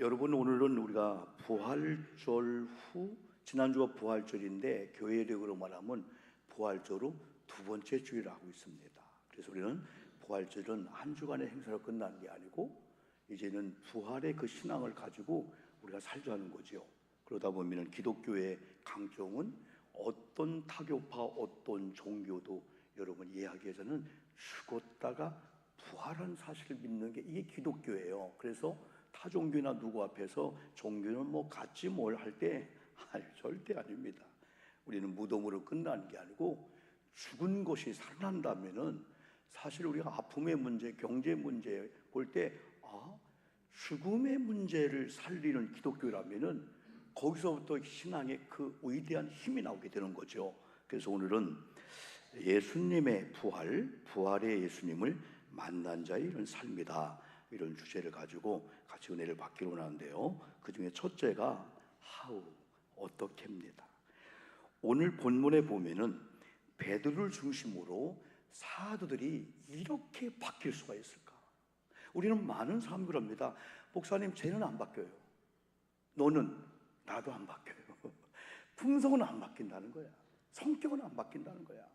여러분, 오늘은 우리가 부활절 후, 지난주가 부활절인데 교회력으로 말하면 부활절 후 두 번째 주일을 하고 있습니다. 그래서 우리는 부활절은 한 주간의 행사로 끝난 게 아니고 이제는 부활의 그 신앙을 가지고 우리가 살자는 거죠. 그러다 보면 기독교의 강조는 어떤 타교파, 어떤 종교도 여러분 이야기에서는 죽었다가 부활한 사실을 믿는 게 이게 기독교예요. 그래서 타 종교나 누구 앞에서 종교는 뭐 같이 뭘 할 때 절대 아닙니다. 우리는 무덤으로 끝나는 게 아니고 죽은 것이 살아난다면은 사실 우리가 아픔의 문제, 경제 문제 볼 때 죽음의 문제를 살리는 기독교라면은 거기서부터 신앙의 그 위대한 힘이 나오게 되는 거죠. 그래서 오늘은 예수님의 부활의 예수님을 만난 자의 이런 삶이다, 이런 주제를 가지고 같이 은혜를 받기로 하는데요. 그 중에 첫째가 어떻게입니다. 오늘 본문에 보면은 베드로를 중심으로 사도들이 이렇게 바뀔 수가 있을까? 우리는 많은 사람들 합니다. 목사님, 쟤는 안 바뀌어요. 너는, 나도 안 바뀌어요. 품성은 안 바뀐다는 거야. 성격은 안 바뀐다는 거야.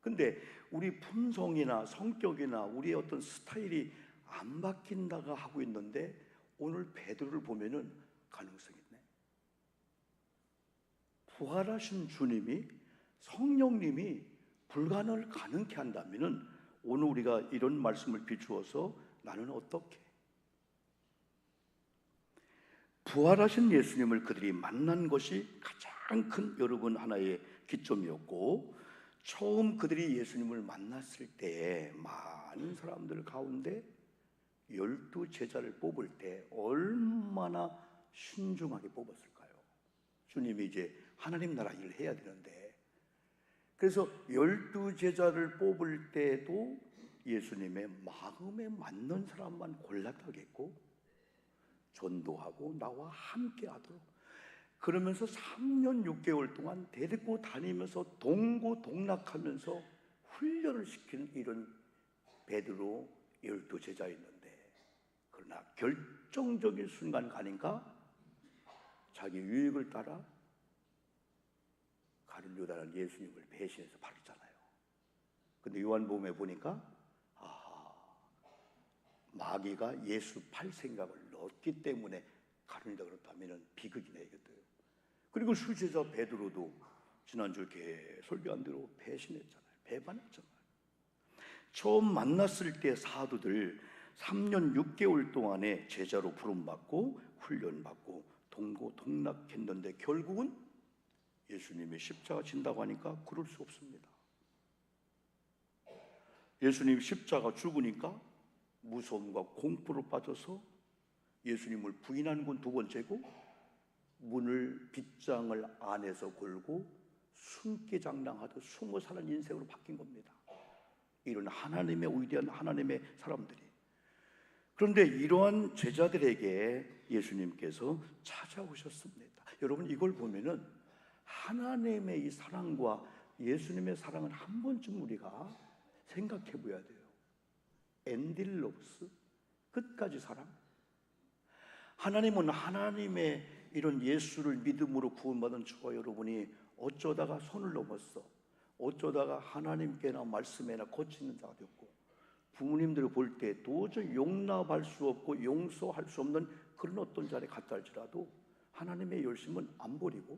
근데 우리 품성이나 성격이나 우리의 어떤 스타일이 안 바뀐다가 하고 있는데 오늘 베드로를 보면은 가능성이 있네. 부활하신 주님이, 성령님이 불가능을 가능케 한다면은 오늘 우리가 이런 말씀을 비추어서 나는 어떻게? 부활하신 예수님을 그들이 만난 것이 가장 큰 여러분 하나의 기점이었고, 처음 그들이 예수님을 만났을 때에 많은 사람들 가운데 12 제자를 뽑을 때 얼마나 신중하게 뽑았을까요? 주님이 이제 하나님 나라 일을 해야 되는데, 그래서 12 제자를 뽑을 때도 예수님의 마음에 맞는 사람만 골랐다겠고, 전도하고 나와 함께 하도록, 그러면서 3년 6개월 동안 데리고 다니면서 동고동락하면서 훈련을 시키는 이런 베드로 12 제자였는데, 그러나 결정적인 순간 가니까 자기 유익을 따라 가룟유다라는 예수님을 배신해서 팔았잖아요. 근데 요한복음에 보니까 마귀가 예수 팔 생각을 넣었기 때문에 가룟유다 그렇다면 비극이네 이것도요. 그리고 수제자 베드로도 지난주 이렇게 설교한 대로 배신했잖아요. 배반했잖아요. 처음 만났을 때 사도들 3년 6개월 동안에 제자로 부름받고 훈련받고 동고동락했는데 결국은 예수님이 십자가 진다고 하니까 그럴 수 없습니다. 예수님 십자가 죽으니까 무서움과 공포로 빠져서 예수님을 부인하는 건 두 번째고, 문을 빗장을 안에서 걸고 숨기장랑하듯 숨어 사는 인생으로 바뀐 겁니다. 이런 하나님의 위대한 하나님의 사람들이. 그런데 이러한 제자들에게 예수님께서 찾아오셨습니다. 여러분, 이걸 보면은 하나님의 이 사랑과 예수님의 사랑을 한 번쯤 우리가 생각해 보아야 돼요. 엔딜로스, 끝까지 사랑. 하나님은 하나님의 이런 예수를 믿음으로 구원받은 저와 여러분이 어쩌다가 손을 넘었어, 어쩌다가 하나님께나 말씀에나 거치는 자가 됐고, 부모님들을 볼 때 도저히 용납할 수 없고 용서할 수 없는 그런 어떤 자리에 갔다 할지라도 하나님의 열심은 안 버리고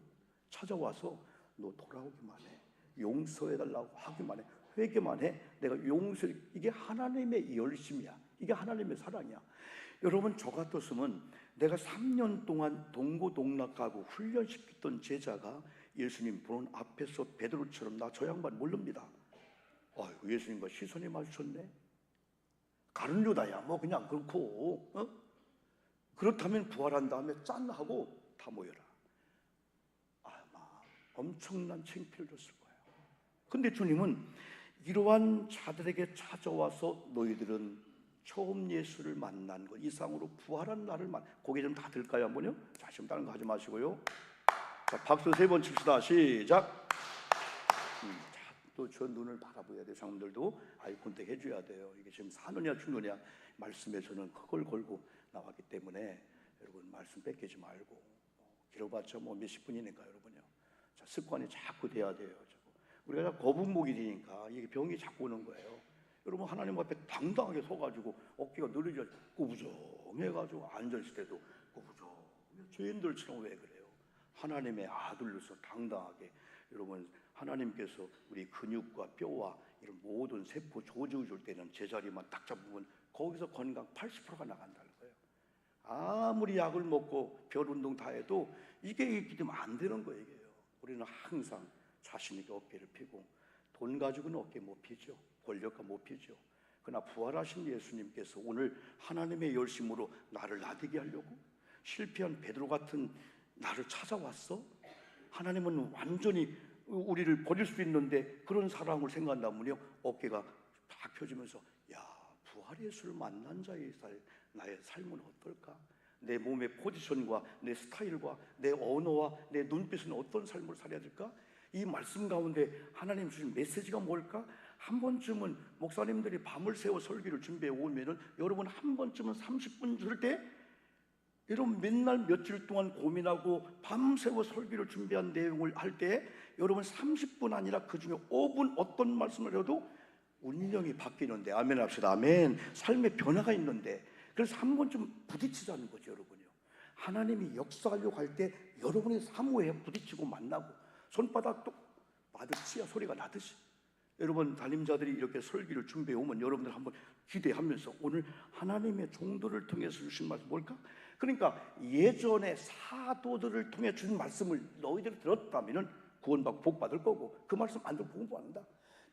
찾아와서 너 돌아오기만 해, 용서해달라고 하기만 해, 회개만 해, 내가 용서. 이게 하나님의 열심이야. 이게 하나님의 사랑이야. 여러분, 저 같았으면 내가 3년 동안 동고동락하고 훈련시켰던 제자가 예수님 보는 앞에서 베드로처럼 나 저 양반 모릅니다. 예수님과 시선이 마주쳤네. 가룟유다야 뭐 그냥 그렇고, 그렇다면 부활한 다음에 짠 하고 다 모여라. 아마 엄청난 창피를 줬을 거예요. 근데 주님은 이러한 자들에게 찾아와서 너희들은 처음 예수를 만난 것 이상으로 부활한 나를 고개 좀 다 들까요 한번요? 자, 지금 다른 거 하지 마시고요. 자, 박수 3번 칩시다. 시작. 또 저 눈을 바라봐야 돼요. 사람들도 아이 컨택 해줘야 돼요. 이게 지금 사느냐 죽느냐 말씀에서는 그걸 걸고 나왔기 때문에 여러분 말씀 뺏기지 말고, 길어봤자 뭐 몇십 분이니까 여러분요. 자, 습관이 자꾸 돼야 돼요. 우리가 다 거북목이 되니까 이게 병이 자꾸 오는 거예요. 여러분 하나님 앞에 당당하게 서가지고 어깨가 늘어져 꾸부정해가지고 앉아있을 때도 꾸부정, 죄인들처럼 왜 그래요? 하나님의 아들로서 당당하게, 여러분 하나님께서 우리 근육과 뼈와 이런 모든 세포 조직을 줄 때는 제자리만 딱 잡으면 거기서 건강 80%가 나간다는 거예요. 아무리 약을 먹고 별 운동 다 해도 이게 되면 안 되는 거예요. 이게요. 우리는 항상 자신 있게 어깨를 펴고, 돈 가지고는 어깨 못 펴죠. 권력과 못 펴죠. 그러나 부활하신 예수님께서 오늘 하나님의 열심으로 나를 나대게 하려고 실패한 베드로 같은 나를 찾아왔어? 하나님은 완전히 우리를 버릴 수 있는데 그런 사랑을 생각한다면요, 어깨가 딱 펴지면서 야, 부활의 예수를 만난 자의 나의 삶은 어떨까? 내 몸의 포지션과 내 스타일과 내 언어와 내 눈빛은 어떤 삶을 살아야 될까? 이 말씀 가운데 하나님 주신 메시지가 뭘까? 한 번쯤은 목사님들이 밤을 새워 설교를 준비해 오면은 여러분 한 번쯤은 30분 줄 때, 여러분 맨날 며칠 동안 고민하고 밤새워 설교를 준비한 내용을 할 때 여러분 30분 아니라 그 중에 5분 어떤 말씀을 해도 운명이 바뀌는데, 아멘 합시다. 아멘. 삶의 변화가 있는데, 그래서 한 번쯤 부딪히자는 거죠. 여러분요, 하나님이 역사하려고 할 때 여러분의 사모에 부딪히고 만나고 손바닥 또 마주치야 소리가 나듯이, 여러분 담임자들이 이렇게 설교를 준비해 오면 여러분들 한번 기대하면서 오늘 하나님의 종도를 통해서 주신 말씀 뭘까? 그러니까 예전에 사도들을 통해 준 말씀을 너희들이 들었다면 구원받고 복 받을 거고, 그 말씀 안 들으면 복 못 받는다.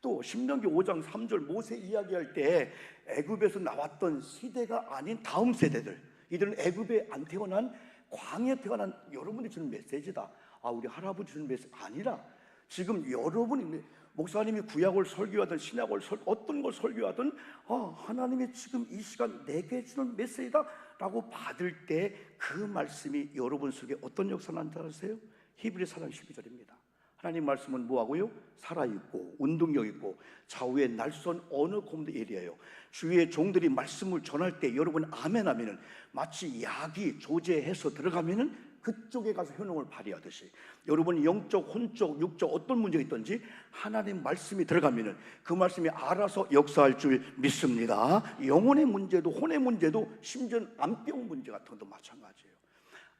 또 신명기 5장 3절 모세 이야기할 때 애굽에서 나왔던 시대가 아닌 다음 세대들, 이들은 애굽에 안 태어난 광야에 태어난 여러분이 주는 메시지다. 아, 우리 할아버지 주는 메시지 아니라 지금 여러분이, 목사님이 구약을 설교하든 신약을 어떤 걸 설교하든 하나님이 지금 이 시간 내게 주는 메시지다 라고 받을 때 그 말씀이 여러분 속에 어떤 역사를 나타나세요? 히브리서 4장 12절입니다. 하나님 말씀은 뭐하고요? 살아있고 운동력 있고 좌우의 날선 어느 곳도 예리해요. 주의 종들이 말씀을 전할 때 여러분 아멘 하면은 마치 약이 조제해서 들어가면은 그쪽에 가서 효능을 발휘하듯이, 여러분이 영적, 혼적, 육적 어떤 문제가 있든지 하나님 말씀이 들어가면은 그 말씀이 알아서 역사할 줄 믿습니다. 영혼의 문제도 혼의 문제도 심지어 암병 문제 같은 것도 마찬가지예요.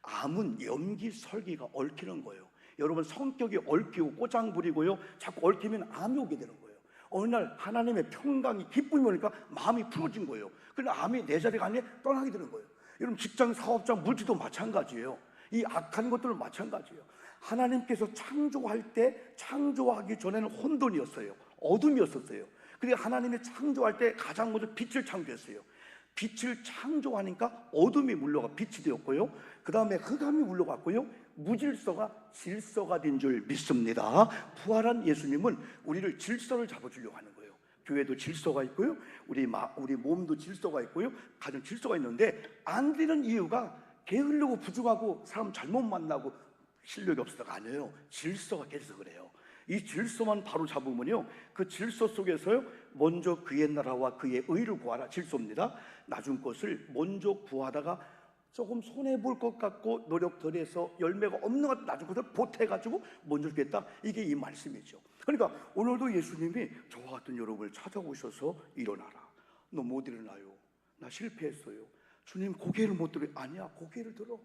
암은 염기 설기가 얽히는 거예요. 여러분 성격이 얽히고 꼬장 부리고요, 자꾸 얽히면 암이 오게 되는 거예요. 어느 날 하나님의 평강이 기쁨이 오니까 마음이 풀어진 거예요. 그러나 암이 내 자리가 아니라 떠나게 되는 거예요. 여러분 직장, 사업장, 물질도 마찬가지예요. 이 악한 것들은 마찬가지예요. 하나님께서 창조할 때 창조하기 전에는 혼돈이었어요. 어둠이었었어요. 그리고 하나님이 창조할 때 가장 먼저 빛을 창조했어요. 빛을 창조하니까 어둠이 물러가 빛이 되었고요, 그 다음에 흑암이 물러갔고요, 무질서가 질서가 된 줄 믿습니다. 부활한 예수님은 우리를 질서를 잡아주려고 하는 거예요. 교회도 질서가 있고요, 우리 몸도 질서가 있고요, 가정 질서가 있는데 안 되는 이유가 게으르고 부족하고 사람 잘못 만나고 실력이 없어서가 아니에요. 질서가 깨져서 그래요. 이 질서만 바로 잡으면요, 그 질서 속에서요, 먼저 그의 나라와 그의 의를 구하라, 질서입니다. 나중 것을 먼저 구하다가 조금 손해볼 것 같고 노력 덜 해서 열매가 없는 것 같은 나중 것을 보태가지고 먼저 주겠다, 이게 이 말씀이죠. 그러니까 오늘도 예수님이 저와 같은 여러분을 찾아오셔서 일어나라. 너 못 일어나요. 나 실패했어요. 주님 고개를 못 들어요. 아니야, 고개를 들어.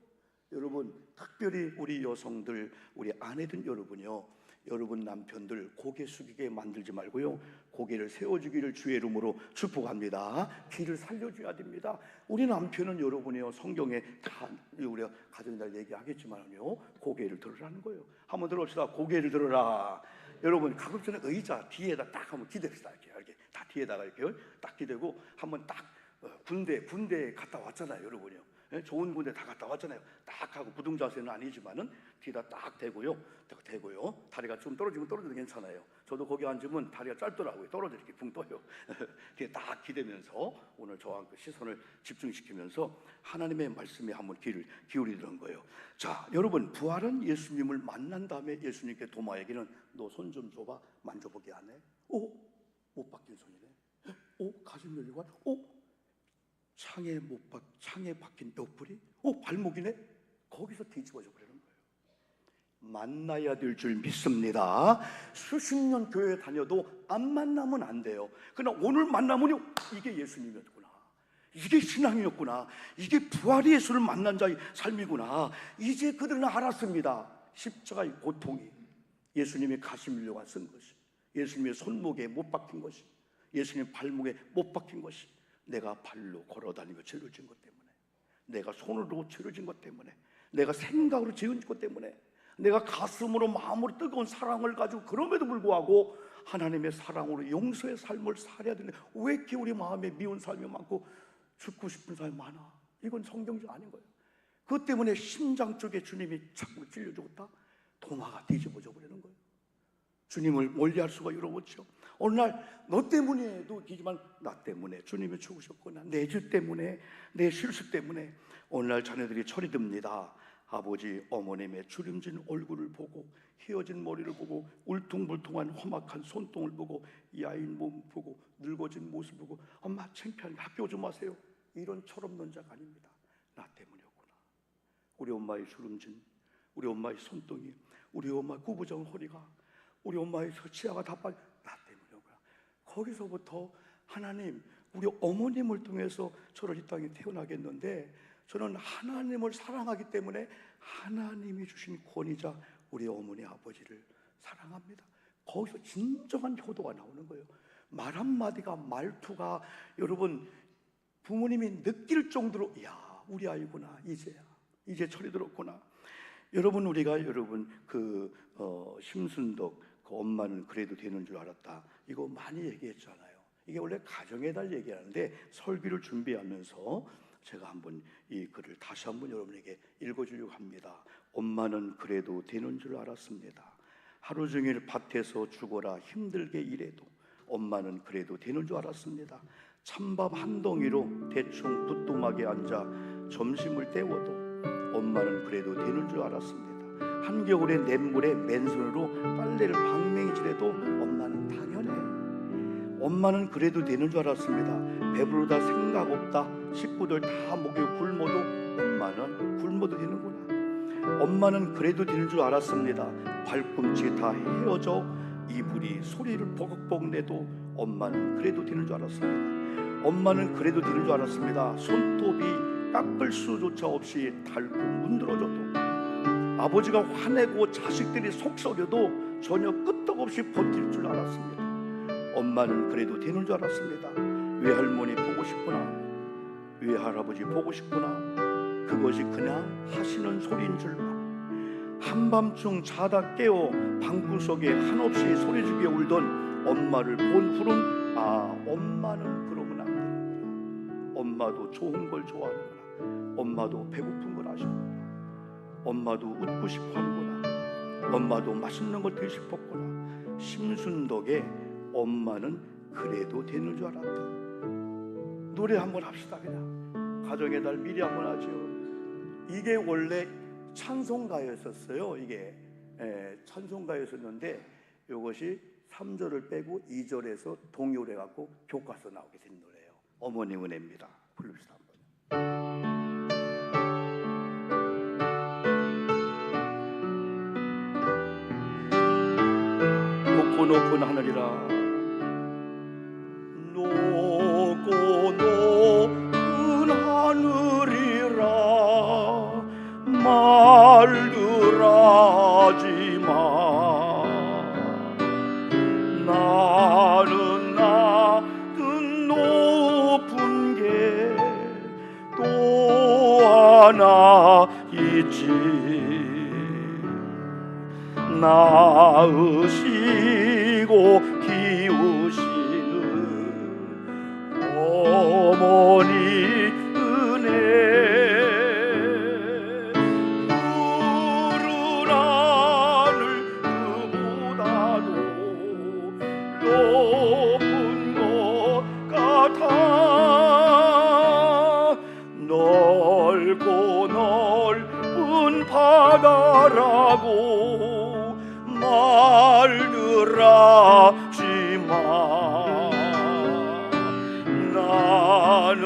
여러분 특별히 우리 여성들, 우리 아내들 여러분이요, 여러분 남편들 고개 숙이게 만들지 말고요, 고개를 세워주기를 주의 이름으로 축복합니다. 귀를 살려줘야 됩니다. 우리 남편은 여러분이요, 성경에 다 우리가 가정날 얘기하겠지만요, 고개를 들으라는 거예요. 한번 들어봅시다. 고개를 들어라. 여러분 가끔 전에 의자 뒤에다 딱 한번 기대시다. 이렇게 다 뒤에다가 이렇게 딱 기대고 한번 딱 군대 갔다 왔잖아요, 여러분이요. 좋은 군대 다 갔다 왔잖아요. 딱 하고 부둥 자세는 아니지만은 뒤에다 딱 대고요, 다리가 좀 떨어지면 떨어져도 괜찮아요. 저도 거기 앉으면 다리가 짧더라고요. 떨어져 이렇게 붕 떠요. 뒤에 딱 기대면서 오늘 저와 그 시선을 집중시키면서 하나님의 말씀에 한번 귀를 기울이는 거예요. 자, 여러분 부활한 예수님을 만난 다음에 예수님께 도마에게는 너 손 좀 줘봐. 만져보게 안 해? 못 바뀐 손이네. 가슴 열리고 창에 박힌 뼈뿌리? 발목이네? 거기서 뒤집어져 버리는 거예요. 만나야 될 줄 믿습니다. 수십 년 교회 다녀도 안 만나면 안 돼요. 그러나 오늘 만나면 이게 예수님이었구나, 이게 신앙이었구나, 이게 부활의 예수를 만난 자의 삶이구나. 이제 그들은 알았습니다. 십자가의 고통이 예수님의 가시밀려가 쓴 것이, 예수님의 손목에 못 박힌 것이, 예수님의 발목에 못 박힌 것이, 내가 발로 걸어다니며 죄를 진 것 때문에, 내가 손으로 죄를 진 것 때문에, 내가 생각으로 죄를 진 것 때문에, 내가 가슴으로 마음으로 뜨거운 사랑을 가지고 그럼에도 불구하고 하나님의 사랑으로 용서의 삶을 살아야 되는데 왜 이렇게 우리 마음에 미운 삶이 많고 죽고 싶은 사람이 많아? 이건 성경적 아닌 거예요. 그것 때문에 심장 쪽에 주님이 자꾸 찔려 죽었다, 도마가 뒤집어져 버리는 거예요. 주님을 멀리할 수가 없죠. 어느 날 너 때문에도 기지만 나 때문에 주님이 죽으셨구나, 내 죄 때문에, 내 실수 때문에. 어느 날 자녀들이 철이 듭니다. 아버지 어머님의 주름진 얼굴을 보고, 휘어진 머리를 보고, 울퉁불퉁한 험악한 손등을 보고, 이 아이 몸 보고, 늙어진 모습 보고, 엄마 창피하니까 학교 좀 하세요. 이런 철없는 자가 아닙니다. 나 때문이었구나. 우리 엄마의 주름진, 우리 엄마의 손등이, 우리 엄마의 구부정한 허리가, 우리 엄마의 치아가 다 빠져, 나 때문이었구나. 거기서부터 하나님, 우리 어머님을 통해서 저를 이 땅에 태어나겠는데 저는 하나님을 사랑하기 때문에 하나님이 주신 권위자 우리 어머니 아버지를 사랑합니다. 거기서 진정한 효도가 나오는 거예요. 말 한마디가, 말투가, 여러분 부모님이 느낄 정도로, 야 우리 아이구나, 이제 철이 들었구나. 여러분 우리가 심순덕 그 엄마는 그래도 되는 줄 알았다, 이거 많이 얘기했잖아요. 이게 원래 가정의 달 얘기하는데 설교를 준비하면서 제가 한번 이 글을 다시 한번 여러분에게 읽어주려고 합니다. 엄마는 그래도 되는 줄 알았습니다. 하루 종일 밭에서 죽어라 힘들게 일해도 엄마는 그래도 되는 줄 알았습니다. 찬밥 한 덩이로 대충 부뚜막에 앉아 점심을 때워도 엄마는 그래도 되는 줄 알았습니다. 한겨울에 냇물에 맨손으로 빨래를 방맹이질해도 엄마는 당연해. 엄마는 그래도 되는 줄 알았습니다. 배부르다 생각 없다 식구들 다 목에 굶어도 엄마는 굶어도 되는구나. 엄마는 그래도 되는 줄 알았습니다. 발꿈치 다 헤어져 이불이 소리를 버벅버벅 내도 엄마는 그래도 되는 줄 알았습니다. 엄마는 그래도 되는 줄 알았습니다. 손톱이 깎을 수조차 없이 닳고 문드러져도, 아버지가 화내고 자식들이 속썩여도 전혀 끄떡없이 버틸 줄 알았습니다. 엄마는 그래도 되는 줄 알았습니다. 외할머니 보고 싶구나, 외할아버지 보고 싶구나, 그것이 그냥 하시는 소리인 줄만. 한밤중 자다 깨어 방구석에 한없이 소리지게 울던 엄마를 본 후론, 엄마는 그러면 안 되는구나. 엄마도 좋은 걸 좋아하는구나. 엄마도 배고픈 걸 아시는구나. 엄마도 웃고 싶어 하는구나. 엄마도 맛있는 걸 드시고 싶었구나. 심순덕의 엄마는 그래도 되는 줄 알았다. 노래 한번 합시다. 그냥 가정의 달 미리 한번 하죠. 이게 원래 찬송가였었어요. 이게 찬송가였었는데 이것이 3절을 빼고 2절에서 동요를 해갖고 교과서 나오게 된 노래예요. 어머니 은혜입니다. 부릅시다 한번. 높고 높은 하늘이라, 높고 높은 하늘이라 말들 하지마. 나는 높은 게 또 하나 있지. 낳으시고 키우시는 어머니 은혜. 푸른 하늘 그보다도 높은 것 같아. 넓고 넓은 바다라고 말들 하지마. 나는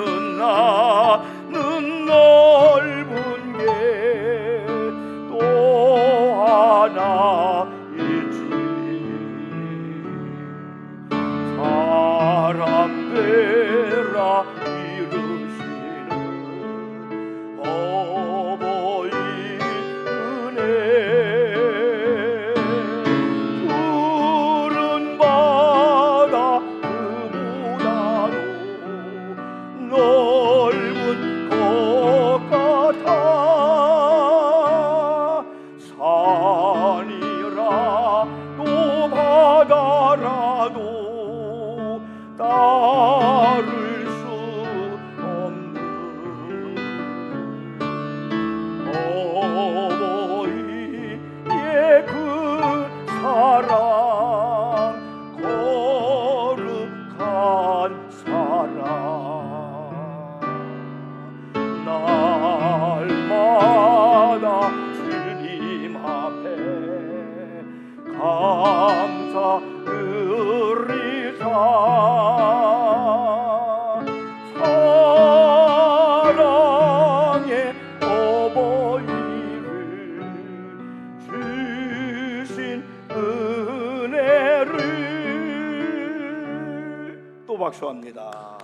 박수합니다.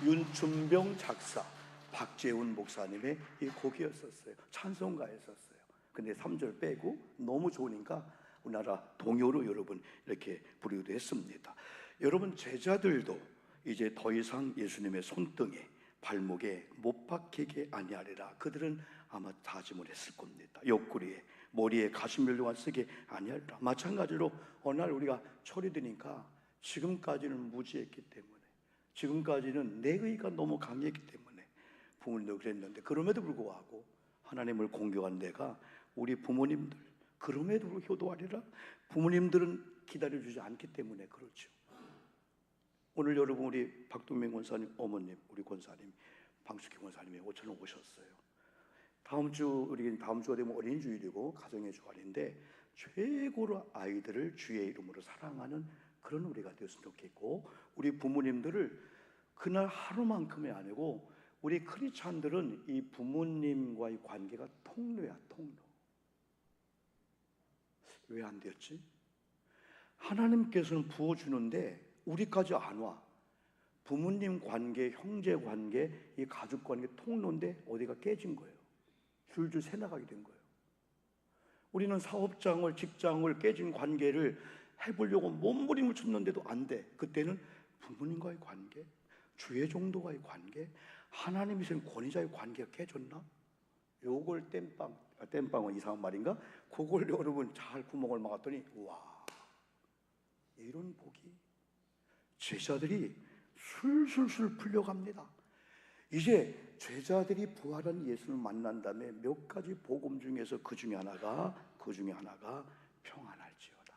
윤춘병 작사, 박재훈 목사님의 이 곡이었었어요. 찬송가였었어요. 근데 3절 빼고 너무 좋으니까 우리나라 동요로 여러분 이렇게 부르기도 했습니다. 여러분, 제자들도 이제 더 이상 예수님의 손등에 발목에 못 박히게 아니하리라. 그들은 아마 다짐을 했을 겁니다. 옆구리에 머리에 가시면류관 쓰게 아니하리라. 마찬가지로 어느 날 우리가 철이 드니까 지금까지는 무지했기 때문에, 지금까지는 내 의가 너무 강했기 때문에 부모님도 그랬는데, 그럼에도 불구하고 하나님을 공경한 내가 우리 부모님들, 그럼에도 불구하고 효도하리라. 부모님들은 기다려주지 않기 때문에 그렇죠. 오늘 여러분, 우리 박동명 권사님 어머님, 우리 권사님 방숙희 권사님이 오천원 오셨어요. 다음 주가 되면 어린이주일이고 가정의 주간인데, 최고로 아이들을 주의 이름으로 사랑하는 그런 우리가 되었으면 좋겠고, 우리 부모님들을 그날 하루만큼이 아니고, 우리 크리스찬들은 이 부모님과의 관계가 통로야, 통로. 왜 안 되었지? 하나님께서는 부어주는데 우리까지 안 와. 부모님 관계, 형제 관계, 이 가족 관계 통로인데 어디가 깨진 거예요. 줄줄 새나가게 된 거예요. 우리는 사업장을, 직장을, 깨진 관계를 해보려고 몸부림을 쳤는데도 안 돼. 그때는 부모님과의 관계, 주의 종도와의 관계, 하나님이 주신 권위자의 관계가 깨졌나? 요걸 땜빵은 이상한 말인가? 그걸 여러분 잘 구멍을 막았더니, 와, 이런 복이 제자들이 술술술 풀려갑니다. 이제 제자들이 부활한 예수를 만난 다음에 몇 가지 복음 중에서 그 중에 하나가 평안할지어다.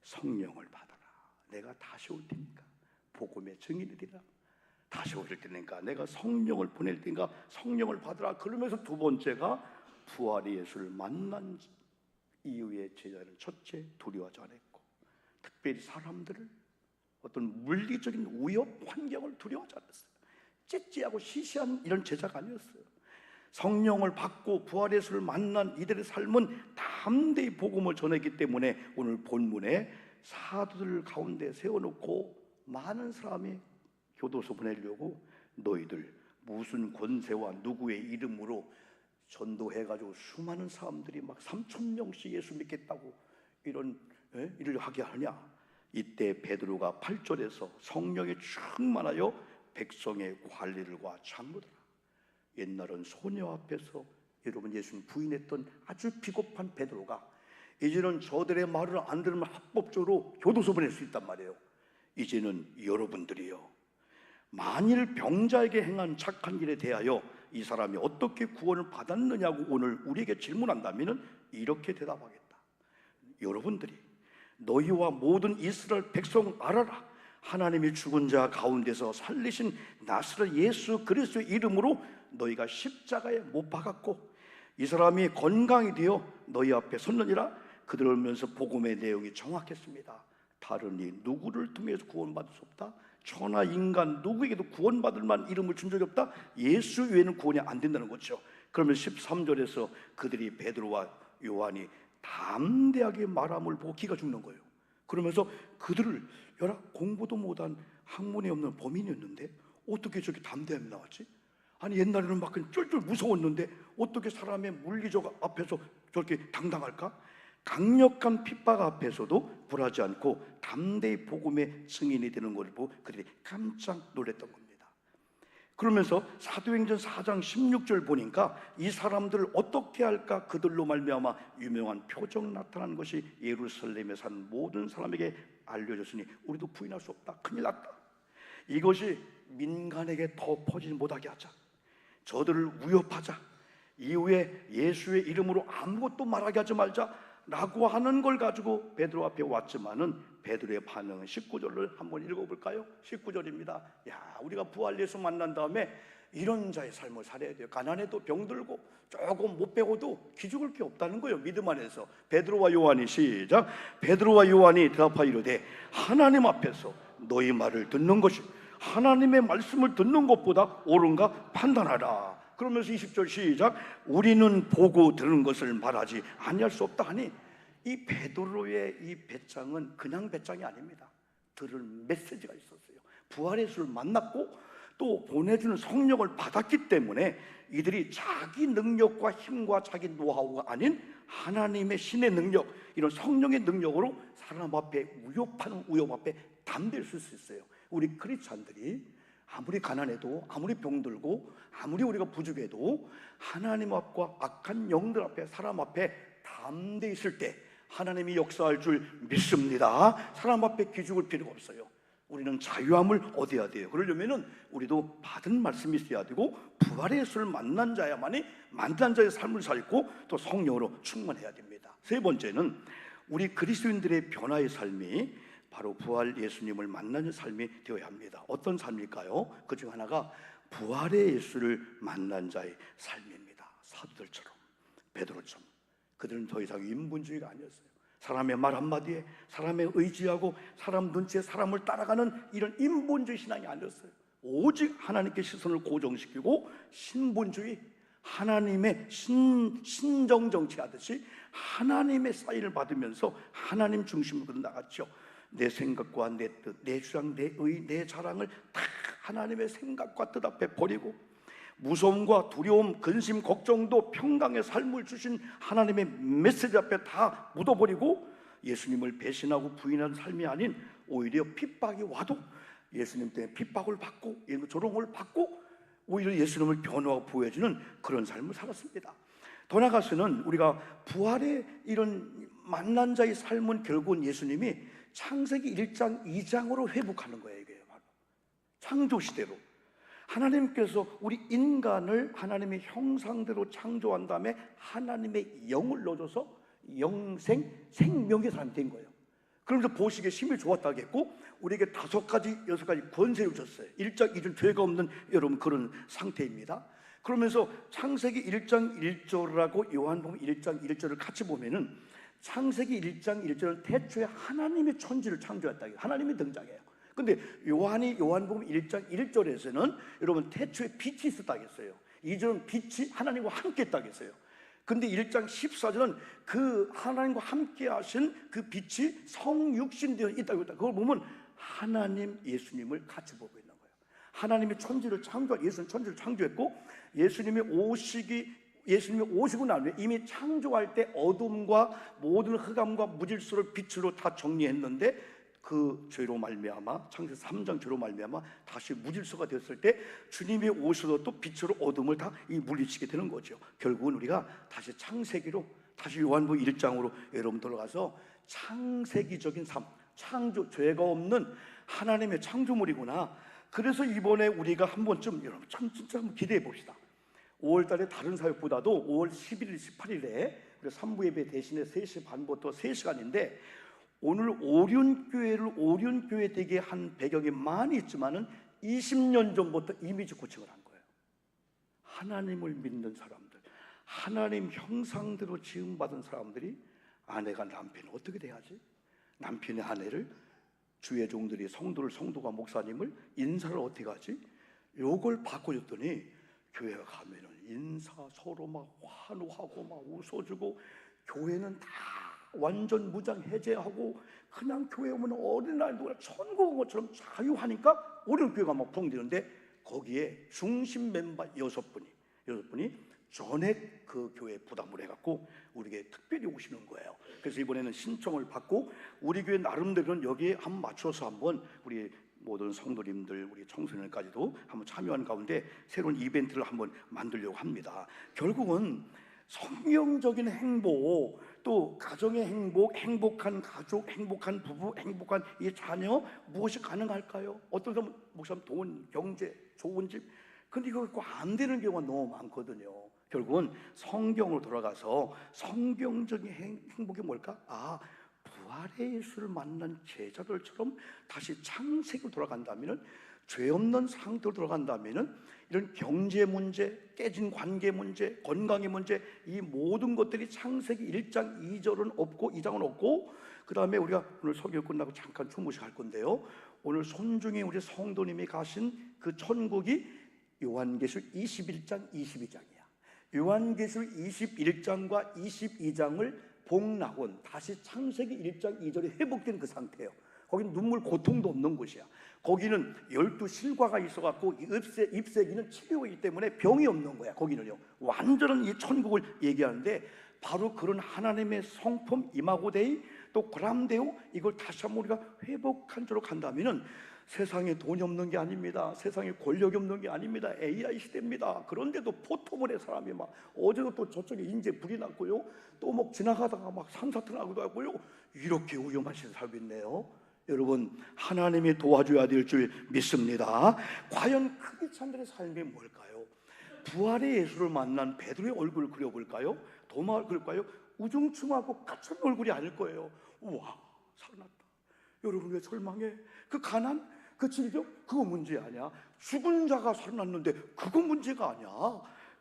성령을 받아라. 내가 다시 올 테니까 복음의 증인이 되라. 다시 올 테니까 내가 성령을 보낼 테니까 성령을 받으라. 그러면서 두 번째가 부활의 예수를 만난 이후에 제자는 첫째 두려워하지 않았고, 특별히 사람들을, 어떤 물리적인 위협 환경을 두려워하지 않았어요. 째째하고 시시한 이런 제자가 아니었어요. 성령을 받고 부활의 예수를 만난 이들의 삶은 담대히 복음을 전했기 때문에 오늘 본문에 사도들 가운데 세워놓고 많은 사람이 교도소 보내려고, 너희들 무슨 권세와 누구의 이름으로 전도해가지고 수많은 사람들이 막 3,000명씩 예수 믿겠다고 일을 하게 하냐? 이때 베드로가 8절에서 성령에 충만하여 백성의 관리들과 장로들아. 옛날은 소녀 앞에서 여러분 예수님 부인했던 아주 비겁한 베드로가 이제는 저들의 말을 안 들으면 합법적으로 교도소 보낼 수 있단 말이에요. 이제는 여러분들이요, 만일 병자에게 행한 착한 일에 대하여 이 사람이 어떻게 구원을 받았느냐고 오늘 우리에게 질문한다면 이렇게 대답하겠다. 여러분들이 너희와 모든 이스라엘 백성 알아라. 하나님이 죽은 자 가운데서 살리신 나사렛 예수 그리스도의 이름으로 너희가 십자가에 못 박았고, 이 사람이 건강이 되어 너희 앞에 섰느니라. 그들을 보면서 복음의 내용이 정확했습니다. 다른 이 누구를 통해서 구원받을 수 없다. 천하 인간 누구에게도 구원받을 만한 이름을 준 적이 없다. 예수 외에는 구원이 안 된다는 거죠. 그러면 13절에서 그들이 베드로와 요한이 담대하게 말함을 보고 기가 죽는 거예요. 그러면서 그들을, 여라, 공부도 못한 학문이 없는 범인이었는데 어떻게 저렇게 담대함이 나왔지? 아니 옛날에는 막 쫄쫄 무서웠는데 어떻게 사람의 물리적 앞에서 저렇게 당당할까? 강력한 핍박 앞에서도 굴하지 않고 담대히 복음의 증인이 되는 것을 보고 그들이 깜짝 놀랐던 겁니다. 그러면서 사도행전 4장 16절 보니까 이 사람들을 어떻게 할까? 그들로 말미암아 유명한 표적 나타난 것이 예루살렘에 산 모든 사람에게 알려졌으니 우리도 부인할 수 없다. 큰일 났다. 이것이 민간에게 더 퍼지지 못하게 하자. 저들을 위협하자. 이후에 예수의 이름으로 아무것도 말하게 하지 말자 라고 하는 걸 가지고 베드로 앞에 왔지만은 베드로의 반응은 19절을 한번 읽어볼까요? 19절입니다. 야, 우리가 부활 예수 만난 다음에 이런 자의 삶을 살아야 돼요. 가난해도 병들고 조금 못 배워도 기죽을 게 없다는 거예요. 믿음 안에서. 베드로와 요한이 시작. 베드로와 요한이 대답하여 이르되 하나님 앞에서 너희 말을 듣는 것이 하나님의 말씀을 듣는 것보다 옳은가 판단하라. 그러면서 20절 시작. 우리는 보고 들은 것을 말하지 아니할 수 없다 하니, 이 베드로의 이 배짱은 그냥 배짱이 아닙니다. 들을 메시지가 있었어요. 부활의 예수를 만났고 또 보내주는 성령을 받았기 때문에 이들이 자기 능력과 힘과 자기 노하우가 아닌 하나님의 신의 능력, 이런 성령의 능력으로 사람 앞에 위협하는 위험 앞에 담대히 설 수 있어요. 우리 크리스찬들이 아무리 가난해도, 아무리 병들고, 아무리 우리가 부족해도 하나님 앞과 악한 영들 앞에, 사람 앞에 담대히 있을 때 하나님이 역사할 줄 믿습니다. 사람 앞에 기죽을 필요가 없어요. 우리는 자유함을 얻어야 돼요. 그러려면 우리도 받은 말씀이 있어야 되고, 부활의 예수를 만난 자야만이 만난 자의 삶을 살고 또 성령으로 충만해야 됩니다. 세 번째는 우리 그리스도인들의 변화의 삶이 바로 부활 예수님을 만나는 삶이 되어야 합니다. 어떤 삶일까요? 그 중 하나가 부활의 예수를 만난 자의 삶입니다. 사도들처럼, 베드로처럼. 그들은 더 이상 인본주의가 아니었어요. 사람의 말 한마디에, 사람의 의지하고 사람 눈치에 사람을 따라가는 이런 인본주의 신앙이 아니었어요. 오직 하나님께 시선을 고정시키고 신본주의, 하나님의 신정정치 하듯이 하나님의 사인을 받으면서 하나님 중심으로 나갔죠. 내 생각과 내 뜻, 내 주장, 내 의, 내 자랑을 다 하나님의 생각과 뜻 앞에 버리고, 무서움과 두려움, 근심, 걱정도 평강의 삶을 주신 하나님의 메시지 앞에 다 묻어버리고 예수님을 배신하고 부인하는 삶이 아닌, 오히려 핍박이 와도 예수님 때문에 핍박을 받고 조롱을 받고 오히려 예수님을 변호하고 보여주는 그런 삶을 살았습니다. 더 나아가서는 우리가 부활의 이런 만난 자의 삶은 결국은 예수님이 창세기 1장 2장으로 회복하는 거예요. 이게 바로 창조시대로 하나님께서 우리 인간을 하나님의 형상대로 창조한 다음에 하나님의 영을 넣어줘서 영생, 생명의 사람이 된 거예요. 그러면서 보시기에 심히 좋았다고 했고, 우리에게 5가지, 6가지 권세를 줬어요. 1장 2절 죄가 없는 여러분 그런 상태입니다. 그러면서 창세기 1장 1절하고 요한복음 1장 1절을 같이 보면은, 창세기 1장 1절은 태초에 하나님의 천지를 창조했다. 하나님이 등장해요. 근데 요한복음 1장 1절에서는 여러분 태초에 빛이 있었다고 했어요. 2절은 빛이 하나님과 함께 했다고 했어요. 근데 1장 14절은 그 하나님과 함께 하신 그 빛이 성육신 되어 있다고 했다. 그걸 보면 하나님 예수님을 같이 보고 있는 거예요. 하나님이 천지를 예수님 천지를 창조했고, 예수님이 오시고 난 후에 이미 창조할 때 어둠과 모든 흑암과 무질서를 빛으로 다 정리했는데, 그 죄로 말미암아, 창세기 3장 죄로 말미암아 다시 무질서가 됐을 때 주님이 오셔서 또 빛으로 어둠을 다 물리치게 되는 거죠. 결국은 우리가 다시 창세기로, 다시 요한복음 1장으로 여러분 돌아가서 창세기적인 삶, 창조, 죄가 없는 하나님의 창조물이구나. 그래서 이번에 우리가 한 번쯤 여러분 진짜 한번 기대해 봅시다. 5월 달에 다른 사역보다도 5월 11일, 18일에 우리 3부 예배 대신에 3시 반부터 3시간인데, 오늘 오륜교회 되게 한 배경이 많이 있지만은 20년 전부터 이미지 고침을 한 거예요. 하나님을 믿는 사람들, 하나님 형상대로 지음받은 사람들이 아내가 남편을 어떻게 대하지? 남편이 아내를, 주의 종들이 성도가 목사님을 인사를 어떻게 하지? 요걸 바꿔줬더니 교회가 가면은 인사 서로 막 환호하고 막 웃어주고, 교회는 다 완전 무장 해제하고 그냥 교회 오면 어린아이 누구나 천국 온 것처럼 자유하니까 우리는 교회가 막 붕대는데, 거기에 중심 멤버 6분이 전액 그 교회에 부담을 해갖고 우리에게 특별히 오시는 거예요. 그래서 이번에는 신청을 받고 우리 교회 나름대로는 여기에 한번 맞춰서 한번 우리 모든 성도님들, 우리 청소년까지도 한번 참여하는 가운데 새로운 이벤트를 한번 만들려고 합니다. 결국은 성경적인 행복, 또 가정의 행복, 행복한 가족, 행복한 부부, 행복한 이 자녀, 무엇이 가능할까요? 어떤 사람은 목사님 돈, 경제, 좋은 집, 근데 이거 갖고 안 되는 경우가 너무 많거든요. 결국은 성경으로 돌아가서 성경적인 행복이 뭘까? 부활의 예수를 만난 제자들처럼 다시 창세기로 돌아간다면, 죄 없는 상태로 돌아간다면, 이런 경제 문제, 깨진 관계 문제, 건강의 문제, 이 모든 것들이 창세기 1장 2절은 없고 2장은 없고, 그 다음에 우리가 오늘 설교 끝나고 잠깐 주무시고 할 건데요, 오늘 손중에 우리 성도님이 가신 그 천국이 요한계시록 21장 22장이야. 요한계시록 21장과 22장을 복락원, 다시 창세기 1장 2절에 회복된 그 상태예요. 거기는 눈물 고통도 없는 곳이야. 거기는 12실과가 있어갖고 잎새기는 치료이기 때문에 병이 없는 거야. 거기는요, 완전한 이 천국을 얘기하는데, 바로 그런 하나님의 성품 이마고데이 또 그람데오, 이걸 다시 한번 우리가 회복한 줄로 간다면은 세상에 돈이 없는 게 아닙니다. 세상에 권력이 없는 게 아닙니다. AI 시대입니다. 그런데도 포토몰의 사람이 막, 어제도 또 저쪽에 인제 불이 났고요, 또 뭐 지나가다가 막 산사태 나기도 하고요. 이렇게 위험하신 사람이 있네요. 여러분, 하나님이 도와줘야 될 줄 믿습니다. 과연 크리스찬들의 삶이 뭘까요? 부활의 예수를 만난 베드로의 얼굴을 그려볼까요? 도마를 그릴까요? 우중충하고 까천 얼굴이 아닐 거예요. 우와, 살아났다. 여러분, 왜 절망해? 그 가난, 그 질병, 그거 문제 아니야. 죽은 자가 살아났는데 그거 문제가 아니야.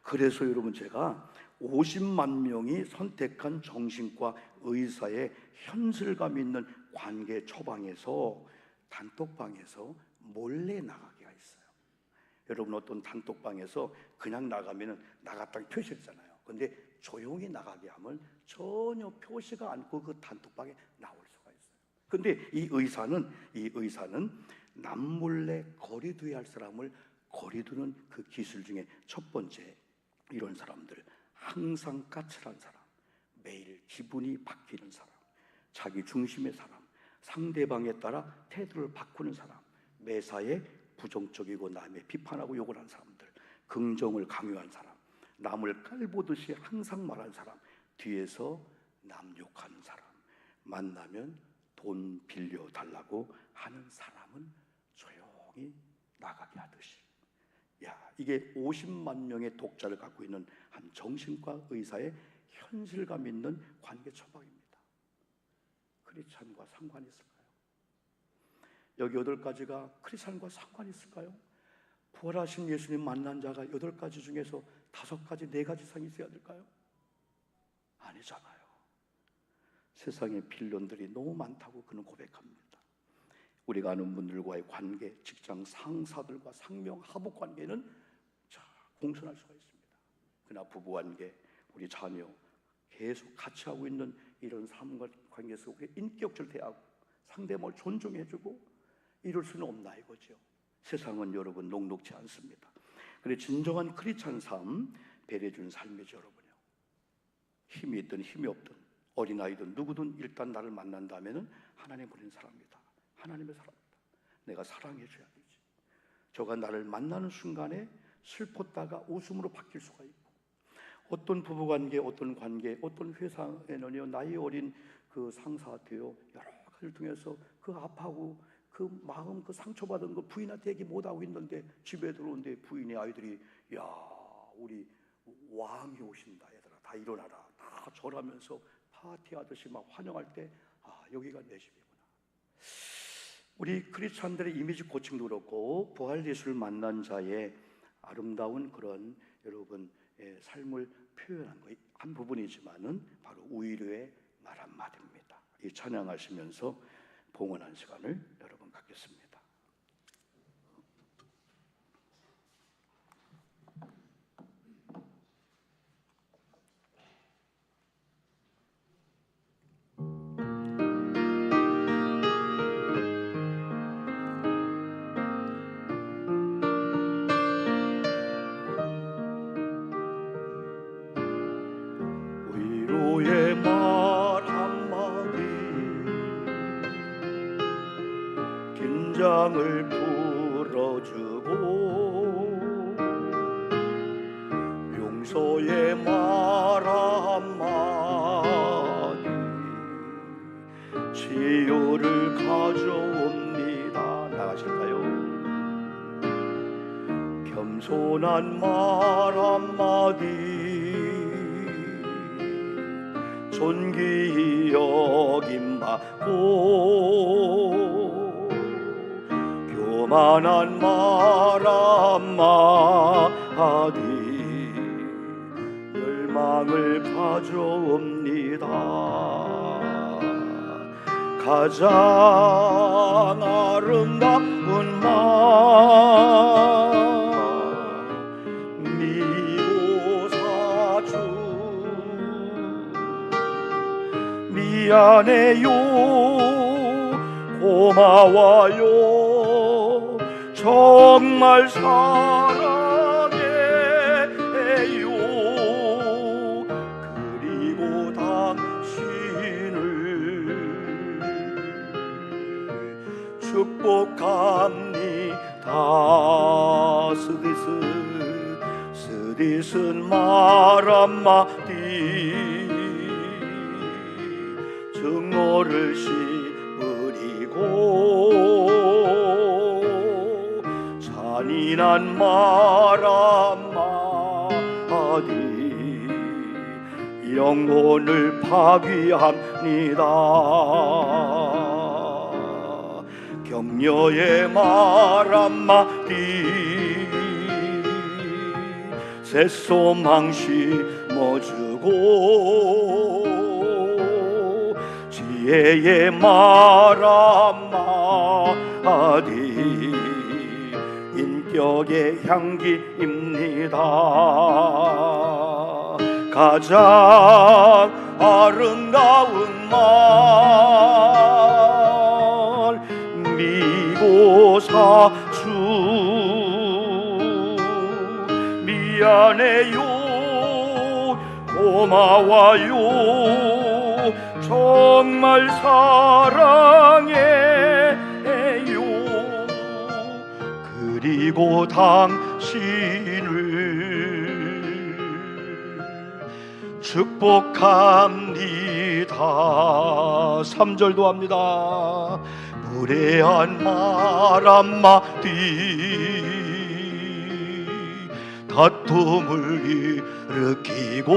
그래서 여러분, 제가 50만 명이 선택한 정신과 의사의 현실감 있는 관계 처방에서 단톡방에서 몰래 나가기가 있어요. 여러분, 어떤 단톡방에서 그냥 나가면 나갔다고 표시했잖아요. 근데 조용히 나가게 하면 전혀 표시가 않고 그 단톡방에 나올 수가 있어요. 근데 이 의사는 남몰래 거리두야 할 사람을 거리두는 그 기술 중에 첫 번째, 이런 사람들, 항상 까칠한 사람, 매일 기분이 바뀌는 사람, 자기 중심의 사람, 상대방에 따라 태도를 바꾸는 사람, 매사에 부정적이고 남의 비판하고 욕을 한 사람들, 긍정을 강요한 사람, 남을 깔보듯이 항상 말하는 사람, 뒤에서 남 욕하는 사람, 만나면 돈 빌려달라고 하는 사람은 조용히 나가게 하듯이. 야, 이게 50만 명의 독자를 갖고 있는 한 정신과 의사의 현실감 있는 관계 처방입니다. 크리스찬과 상관이 있을까요? 여기 8가지가 크리스찬과 상관이 있을까요? 부활하신 예수님 만난 자가 8가지 중에서 5가지, 4가지 이상 있어야 될까요? 아니잖아요. 세상에 빌런들이 너무 많다고 그는 고백합니다. 우리가 아는 분들과의 관계, 직장 상사들과 상명 하복 관계는 공손할 수가 있습니다. 그러나 부부관계, 우리 자녀 계속 같이 하고 있는 이런 삶과 관계 속에 인격적으로 대하고 상대방을 존중해주고 이럴 수는 없나 이거죠. 세상은 여러분 녹록지 않습니다. 그래, 진정한 크리스찬 삶, 배려주는 삶이죠. 여러분요, 힘이 있든 힘이 없든 어린아이든 누구든 일단 나를 만난다면 하나님 보낸 사람이다, 하나님의 사람이다, 내가 사랑해줘야 되지. 저가 나를 만나는 순간에 슬펐다가 웃음으로 바뀔 수가 있고, 어떤 부부관계, 어떤 관계, 어떤 회사에는요, 나이 어린 그 상사한테요, 여러 가지를 통해서 그 아파하고 그 마음, 그 상처받은 그 부인한테 얘기 못하고 있는데 집에 들어오는데 부인의 아이들이, 야, 우리 왕이 오신다, 얘들아 다 일어나라, 다 절하면서 파티하듯이 막 환영할 때, 아, 여기가 내 집이구나. 우리 크리스찬들의 이미지 고침도 그렇고 부활 예수를 만난 자의 아름다운 그런 여러분 삶을 표현한 거 한 부분이지만은 바로 우리의 말 한마디입니다. 이 찬양하시면서 봉헌한 시간을 여러분 갖겠습니다. 위로의 말 한마디, 긴장을 풀어주고 용서의 말 한마디, 치유를 가져옵니다. 나가실까요? 겸손한 말 한마디, 존귀히 여김받고 교만한 말 한마디, 열망을 가져옵니다. 가장 아름다운 말, 미안해요 고마워요. 정말 사랑해요. 그리고 당신을 축복합니다. 스디슨 말 한마디 증오를 씹으리고 잔인한 말 한마디 영혼을 파괴합니다. 격려의 말 한마디 새 소망 심어주고 지혜의 말 한마디 인격의 향기입니다. 가장 아름다운 말 미고사주 미안해요. 고마워요. 정말 사랑해요. 그리고 당신을 축복합니다. 3절도 합니다. 무례한 말 한마디 다툼을 일으키고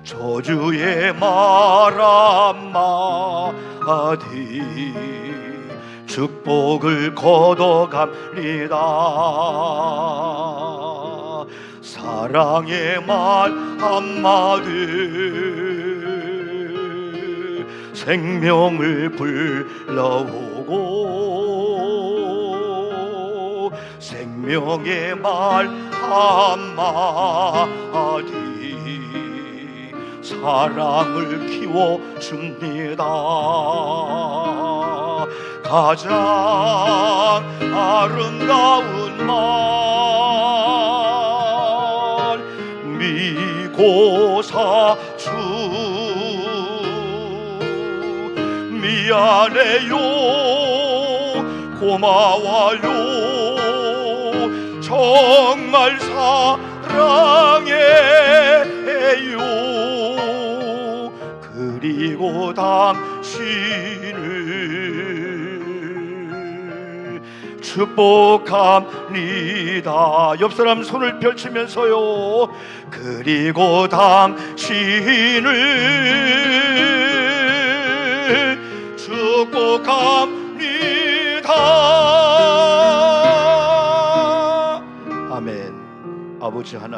저주의 말 한마디 축복을 거둬갑니다. 사랑의 말 한마디 생명을 불러오고 생명의 말 한마디 사랑을 키워줍니다. 가장 아름다운 말 미고사주 미안해요. 고마워요. 정말 사랑해요. 그리고 당신을 축복합니다. 옆 사람 손을 펼치면서요. 그리고 당신을 축복합니다. 아멘. 아버지 하나님